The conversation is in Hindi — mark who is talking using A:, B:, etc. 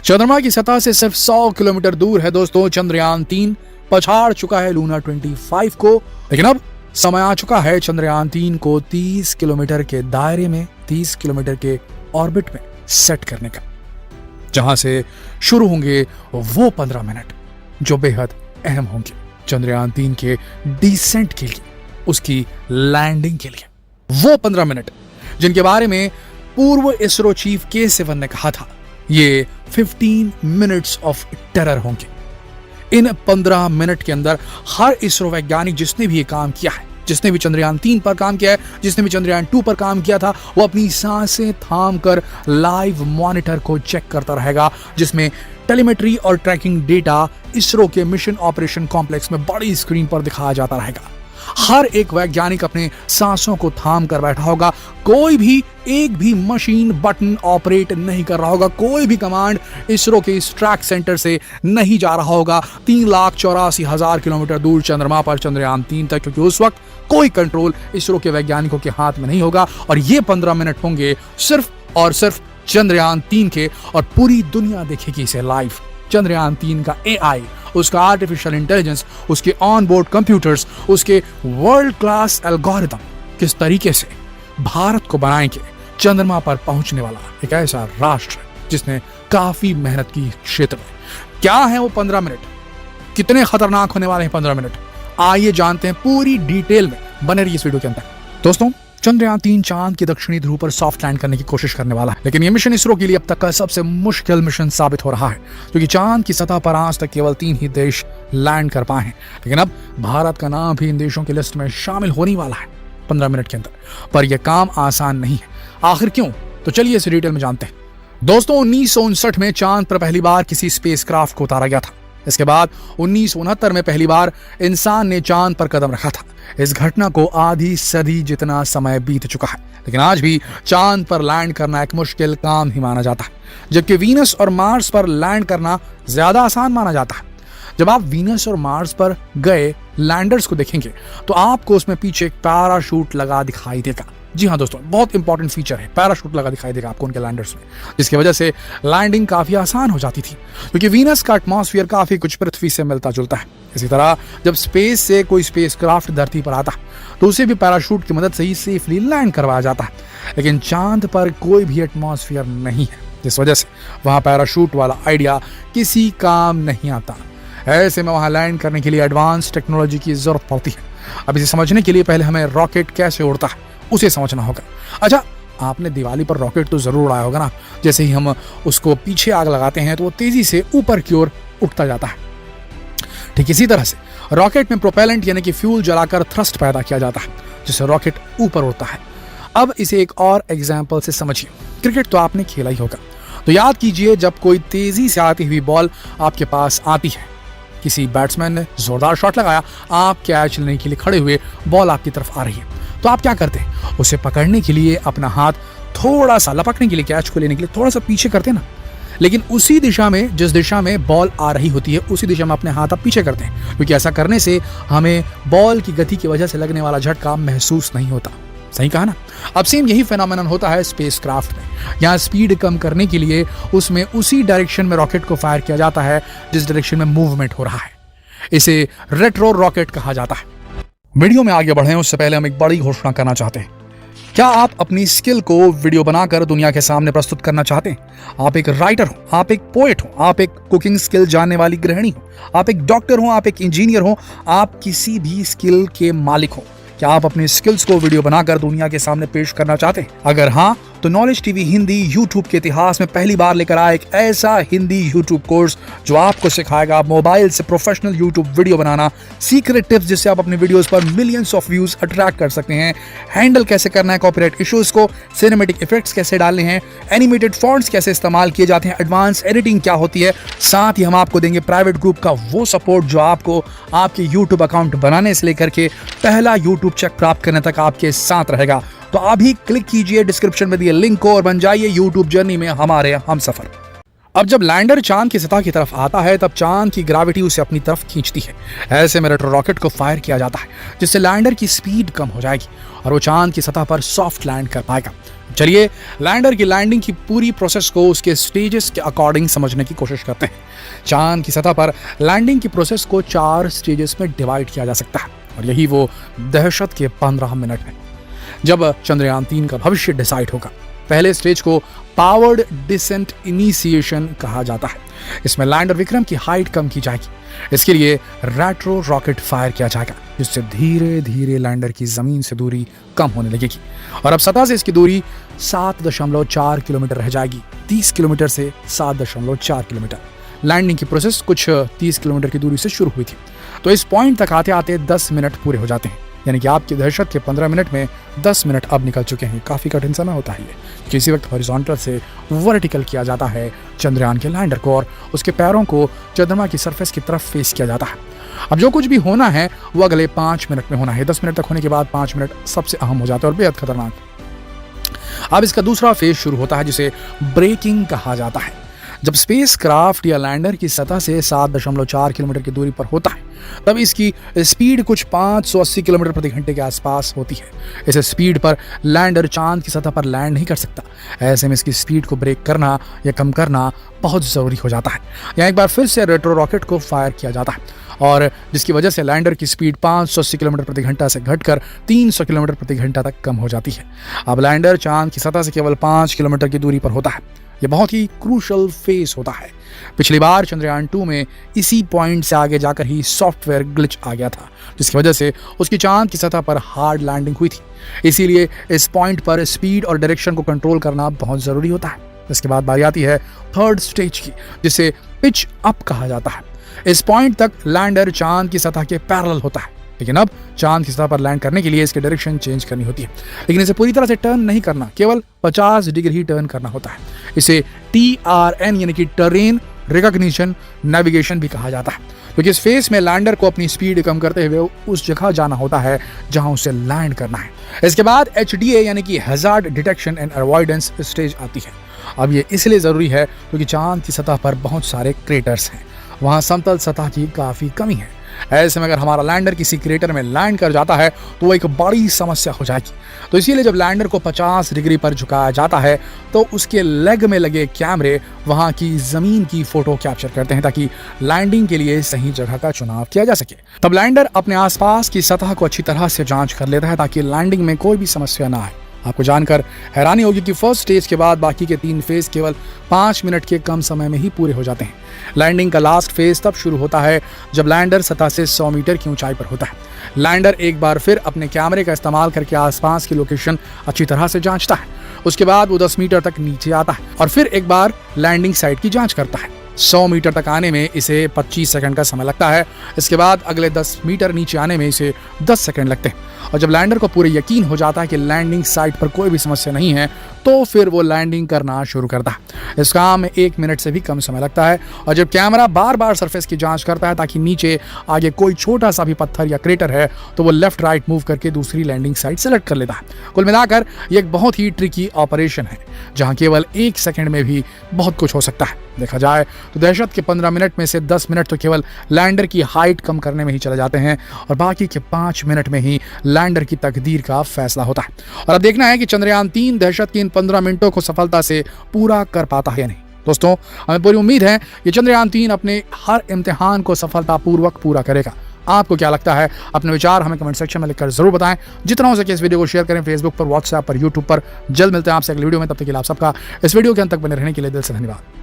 A: चंद्रमा की सतह से सिर्फ 100 किलोमीटर दूर है दोस्तों चंद्रयान 3। पछाड़ चुका है लूना 25 को, लेकिन अब समय आ चुका है चंद्रयान 3 को 30 किलोमीटर के दायरे में, 30 किलोमीटर के ऑर्बिट में सेट करने का, जहां से शुरू होंगे वो 15 मिनट जो बेहद अहम होंगे चंद्रयान 3 के डिसेंट के लिए, उसकी लैंडिंग के लिए। वो 15 मिनट जिनके बारे में पूर्व इसरो चीफ K-Sivan ने कहा था, ये 15 मिनट्स ऑफ टेरर होंगे। इन 15 मिनट के अंदर हर इसरो वैज्ञानिक जिसने भी ये काम किया है, जिसने भी चंद्रयान 3 पर काम किया है, जिसने भी चंद्रयान 2 पर काम किया था, वो अपनी सांसें थाम कर लाइव मॉनिटर को चेक करता रहेगा, जिसमें टेलीमेट्री और ट्रैकिंग डेटा इसरो के मिशन ऑपरेशन कॉम्प्लेक्स में बड़ी स्क्रीन पर दिखाया जाता रहेगा। हर एक वैज्ञानिक अपने सांसों को थाम कर बैठा होगा, कोई भी एक भी मशीन बटन ऑपरेट नहीं कर रहा होगा, कोई भी कमांड इसरो के इस ट्रैक सेंटर से नहीं जा रहा होगा 3,84,000 किलोमीटर दूर चंद्रमा पर चंद्रयान 3 तक, क्योंकि उस वक्त कोई कंट्रोल इसरो के वैज्ञानिकों के हाथ में नहीं होगा। और ये 15 मिनट होंगे सिर्फ और सिर्फ चंद्रयान 3 के, और पूरी दुनिया देखेगी इसे लाइव। चंद्रयान 3 का AI, उसका आर्टिफिशियल इंटेलिजेंस, उसके ऑन बोर्ड कंप्यूटर्स, उसके वर्ल्ड क्लास एल्गोरिथम किस तरीके से भारत को बनाएंगे चंद्रमा पर पहुंचने वाला एक ऐसा राष्ट्र जिसने काफी मेहनत की क्षेत्र में। क्या है वो 15 मिनट, कितने खतरनाक होने वाले हैं 15 मिनट, आइए जानते हैं पूरी डिटेल में, बने रहिए इस वीडियो के अंदर। दोस्तों, चंद्रयान 3 चांद के दक्षिणी ध्रुव पर सॉफ्ट लैंड करने की कोशिश करने वाला है, लेकिन यह मिशन इसरो के लिए अब तक का सबसे मुश्किल मिशन साबित हो रहा है, क्योंकि चांद की सतह पर आज तक केवल 3 ही देश लैंड कर पाए हैं। लेकिन अब भारत का नाम भी इन देशों की लिस्ट में शामिल होने वाला है 15 मिनट के अंदर। पर यह काम आसान नहीं है। आखिर क्यों? तो चलिए इस डिटेल में जानते हैं। दोस्तों, 1959 में चांद पर पहली बार किसी स्पेसक्राफ्ट को उतारा गया था। इसके बाद 1969 में पहली बार इंसान ने चांद पर कदम रखा था। इस घटना को आधी सदी जितना समय बीत चुका है, लेकिन आज भी चांद पर लैंड करना एक मुश्किल काम ही माना जाता है, जबकि वीनस और मार्स पर लैंड करना ज्यादा आसान माना जाता है। जब आप वीनस और मार्स पर गए लैंडर्स को देखेंगे तो आपको उसमें पीछे एक पैराशूट लगा दिखाई देगा। जी हाँ दोस्तों, बहुत इंपॉर्टेंट फीचर है, पैराशूट लगा दिखाई देगा आपको उनके लैंडर्स में, जिसकी वजह से लैंडिंग काफी आसान हो जाती थी, क्योंकि वीनस का एटमॉस्फेयर काफी कुछ पृथ्वी से मिलता जुलता है। इसी तरह जब स्पेस से कोई स्पेसक्राफ्ट धरती पर आता तो उसे भी पैराशूट की मदद से ही सेफली लैंड करवाया जाता है। लेकिन चांद पर कोई भी एटमॉस्फेयर नहीं है, जिस वजह से वहां पैराशूट वाला आइडिया किसी काम नहीं आता। ऐसे में वहां लैंड करने के लिए एडवांस टेक्नोलॉजी की जरूरत पड़ती है। अब इसे समझने के लिए पहले हमें रॉकेट कैसे उड़ता है उसे समझना होगा। अच्छा, आपने दिवाली पर रॉकेट तो जरूर उड़ाया होगा ना। जैसे ही हम उसको पीछे आग लगाते हैं तो वो तेजी से ऊपर की ओर उठता जाता है। ठीक इसी तरह से रॉकेट में प्रोपेलेंट यानी कि फ्यूल जलाकर थ्रस्ट पैदा किया जाता है, जिससे रॉकेट ऊपर उड़ता है। अब इसे एक और एग्जाम्पल से समझिए। क्रिकेट तो आपने खेला ही होगा, तो याद कीजिए जब कोई तेजी से आती हुई बॉल आपके पास आती है, किसी बैट्समैन ने जोरदार शॉट लगाया, आप कैच लेने के लिए खड़े हुए, बॉल आपकी तरफ आ रही है, तो आप क्या करते हैं? उसे पकड़ने के लिए अपना हाथ थोड़ा सा, लपकने के लिए, कैच को लेने के लिए थोड़ा सा पीछे करते हैं ना, लेकिन उसी दिशा में, जिस दिशा में बॉल आ रही होती है, उसी दिशा में अपने हाथ आप पीछे करते हैं, क्योंकि ऐसा करने से हमें बॉल की गति की वजह से लगने वाला झटका महसूस नहीं होता। सही कहा ना? अब सेम यही फेनोमेनन होता है स्पेसक्राफ्ट में। यहाँ स्पीड कम करने के लिए उसमें उसी डायरेक्शन में रॉकेट को फायर किया जाता है जिस डायरेक्शन में मूवमेंट हो रहा है। इसे रेट्रो रॉकेट कहा जाता है। वीडियो में आगे बढ़ें उससे पहले हम एक बड़ी घोषणा करना चाहते हैं। क्या आप अपनी स्किल को वीडियो बनाकर दुनिया के सामने प्रस्तुत करना चाहते हैं? आप एक राइटर हो, आप एक पोएट हो, आप एक कुकिंग स्किल जानने वाली गृहिणी हो, आप एक डॉक्टर हो, आप एक इंजीनियर हो, आप किसी भी स्किल के मालिक हो। क्या आप अपने स्किल्स को वीडियो बनाकर दुनिया के सामने पेश करना चाहते हैं? अगर हाँ, तो नॉलेज टीवी हिंदी यूट्यूब के इतिहास में पहली बार लेकर आया एक ऐसा हिंदी यूट्यूब कोर्स जो आपको सिखाएगा मोबाइल से प्रोफेशनल यूट्यूब वीडियो बनाना, सीक्रेट टिप्स जिससे आप अपने वीडियोस पर मिलियंस ऑफ व्यूज अट्रैक्ट कर सकते हैं, हैंडल कैसे करना है कॉपीराइट इश्यूज को, सिनेमैटिक इफेक्ट्स कैसे डालने हैं, एनिमेटेड फॉन्ट्स कैसे इस्तेमाल किए जाते हैं, एडवांस एडिटिंग क्या होती है। साथ ही हम आपको देंगे प्राइवेट ग्रुप का वो सपोर्ट जो आपको आपके यूट्यूब अकाउंट बनाने से लेकर के पहला यूट्यूब चेक प्राप्त करने तक आपके साथ रहेगा। तो अभी क्लिक कीजिए डिस्क्रिप्शन में दिए लिंक को और बन जाइए यूट्यूब जर्नी में हमारे हमसफर। अब जब लैंडर चांद की सतह की तरफ आता है तब चांद की ग्रेविटी उसे अपनी तरफ खींचती है। ऐसे में रेट्रो रॉकेट को फायर किया जाता है जिससे लैंडर की स्पीड कम हो जाएगी और वो चांद की सतह पर सॉफ्ट लैंड कर पाएगा। चलिए लैंडर की लैंडिंग की पूरी प्रोसेस को उसके स्टेजेस के अकॉर्डिंग समझने की कोशिश करते हैं। चांद की सतह पर लैंडिंग की प्रोसेस को 4 स्टेजेस में डिवाइड किया जा सकता है और यही वो दहशत के 15 मिनट है जब चंद्रयान 3 का भविष्य डिसाइड होगा। पहले स्टेज को पावर्ड डिसेंट इनिशिएशन कहा जाता है। इसमें लैंडर विक्रम की हाइट कम की जाएगी। इसके लिए रेट्रो रॉकेट फायर किया जाएगा जिससे धीरे धीरे लैंडर की जमीन से दूरी कम होने लगेगी और अब सतह से इसकी दूरी 7.4 किलोमीटर रह जाएगी। 30 किलोमीटर से 7.4 किलोमीटर। लैंडिंग की प्रोसेस कुछ 30 किलोमीटर की दूरी से शुरू हुई थी, तो इस पॉइंट तक आते आते 10 मिनट पूरे हो जाते हैं। यानी कि आपकी दहशत के 15 मिनट में 10 मिनट अब निकल चुके हैं। काफ़ी कठिन समय होता है ये, किसी वक्त हॉरिजॉन्टल से वर्टिकल किया जाता है चंद्रयान के लैंडर को और उसके पैरों को चंद्रमा की सरफेस की तरफ फेस किया जाता है। अब जो कुछ भी होना है वो अगले 5 मिनट में होना है। 10 मिनट तक होने के बाद 5 मिनट सबसे अहम हो जाता है और बेहद खतरनाक। अब इसका दूसरा फेज शुरू होता है जिसे ब्रेकिंग कहा जाता है। जब स्पेस क्राफ्ट या लैंडर की सतह से 7.4 किलोमीटर की दूरी पर होता है तब इसकी स्पीड कुछ 580 किलोमीटर प्रति घंटे के आसपास होती है। इस स्पीड पर लैंडर चांद की सतह पर लैंड नहीं कर सकता। ऐसे में इसकी स्पीड को ब्रेक करना या कम करना बहुत ज़रूरी हो जाता है। यहाँ एक बार फिर से रेट्रो रॉकेट को फायर किया जाता है और जिसकी वजह से लैंडर की स्पीड 580 किलोमीटर प्रति घंटा से घटकर 300 किलोमीटर प्रति घंटा तक कम हो जाती है। अब लैंडर चांद की सतह से केवल 5 किलोमीटर की दूरी पर होता है। यह बहुत ही क्रूशल फेस होता है। पिछली बार चंद्रयान 2 में इसी पॉइंट से आगे जाकर ही सॉफ्टवेयर ग्लिच आ गया था जिसकी वजह से उसकी चांद की सतह पर हार्ड लैंडिंग हुई थी। इसीलिए इस पॉइंट पर स्पीड और डायरेक्शन को कंट्रोल करना बहुत ज़रूरी होता है। इसके बाद बारी आती है थर्ड स्टेज की जिसे पिच अप कहा जाता है। इस पॉइंट तक लैंडर चांद की सतह के पैरेलल होता है, लेकिन अब चांद की सतह पर लैंड करने के लिए इसकी डायरेक्शन चेंज करनी होती है। लेकिन इसे पूरी तरह से टर्न नहीं करना, केवल 50 डिग्री ही टर्न करना होता है। इसे TRN यानी कि टर्रेन रिकॉग्निशन नेविगेशन भी कहा जाता है, क्योंकि इस फेस में लैंडर को अपनी स्पीड कम करते हुए उस जगह जाना होता है जहां उसे लैंड करना है। इसके बाद HDA यानी कि hazard detection and avoidance stage आती है। अब ये इसलिए ज़रूरी है क्योंकि चांद की सतह पर बहुत सारे क्रेटर्स हैं, वहाँ समतल सतह की काफ़ी कमी है। ऐसे में अगर हमारा लैंडर किसी क्रेटर में लैंड कर जाता है तो वो एक बड़ी समस्या हो जाएगी। तो इसीलिए जब लैंडर को 50 डिग्री पर झुकाया जाता है तो उसके लेग में लगे कैमरे वहां की जमीन की फोटो कैप्चर करते हैं ताकि लैंडिंग के लिए सही जगह का चुनाव किया जा सके। तब लैंडर अपने आसपास की सतह को अच्छी तरह से जांच कर लेता है ताकि लैंडिंग में कोई भी समस्या ना आए। आपको जानकर हैरानी होगी कि फर्स्ट स्टेज के बाद बाकी के 3 फेज केवल 5 मिनट के कम समय में ही पूरे हो जाते हैं। लैंडिंग का लास्ट फेज तब शुरू होता है जब लैंडर सतह से 100 मीटर की ऊंचाई पर होता है। लैंडर एक बार फिर अपने कैमरे का इस्तेमाल करके आसपास की लोकेशन अच्छी तरह से जांचता है। उसके बाद वो 10 मीटर तक नीचे आता है और फिर एक बार लैंडिंग साइट की जांच करता है। 100 मीटर तक आने में इसे 25 सेकंड का समय लगता है। इसके बाद अगले 10 मीटर नीचे आने में इसे 10 सेकंड लगते हैं और जब लैंडर को पूरे यकीन हो जाता है कि लैंडिंग साइट पर कोई भी समस्या नहीं है तो फिर वो लैंडिंग करना शुरू करता है। इस काम में 1 मिनट से भी कम समय लगता है और जब कैमरा बार बार सरफेस की जांच करता है ताकि नीचे आगे कोई छोटा सा भी पत्थर या क्रेटर है तो वो लेफ्ट राइट मूव करके दूसरी लैंडिंग साइट सेलेक्ट कर लेता है। कुल मिलाकर ये एक बहुत ही ट्रिकी ऑपरेशन है जहां केवल 1 सेकंड में भी बहुत कुछ हो सकता है। देखा जाए तो दहशत के 15 मिनट में से 10 मिनट तो केवल लैंडर की हाइट कम करने में ही चले जाते हैं और बाकी के 5 मिनट में ही लैंडर की तकदीर का फैसला होता है। और अब देखना है कि चंद्रयान 3 दहशत की इन 15 मिनटों को सफलता से पूरा कर पाता है या नहीं। दोस्तों, हमें पूरी उम्मीद है कि चंद्रयान 3 अपने हर इम्तिहान को सफलतापूर्वक पूरा करेगा। आपको क्या लगता है? अपने विचार हमें कमेंट सेक्शन में लिखकर जरूर बताएं। जितना हो सके इस वीडियो को शेयर करें फेसबुक पर, व्हाट्सएप पर, यूट्यूब पर। जल्द मिलते हैं आपसे अगली वीडियो में। तब तक के लिए आप सबका इस वीडियो के अंत तक बने रहने के लिए दिल से धन्यवाद।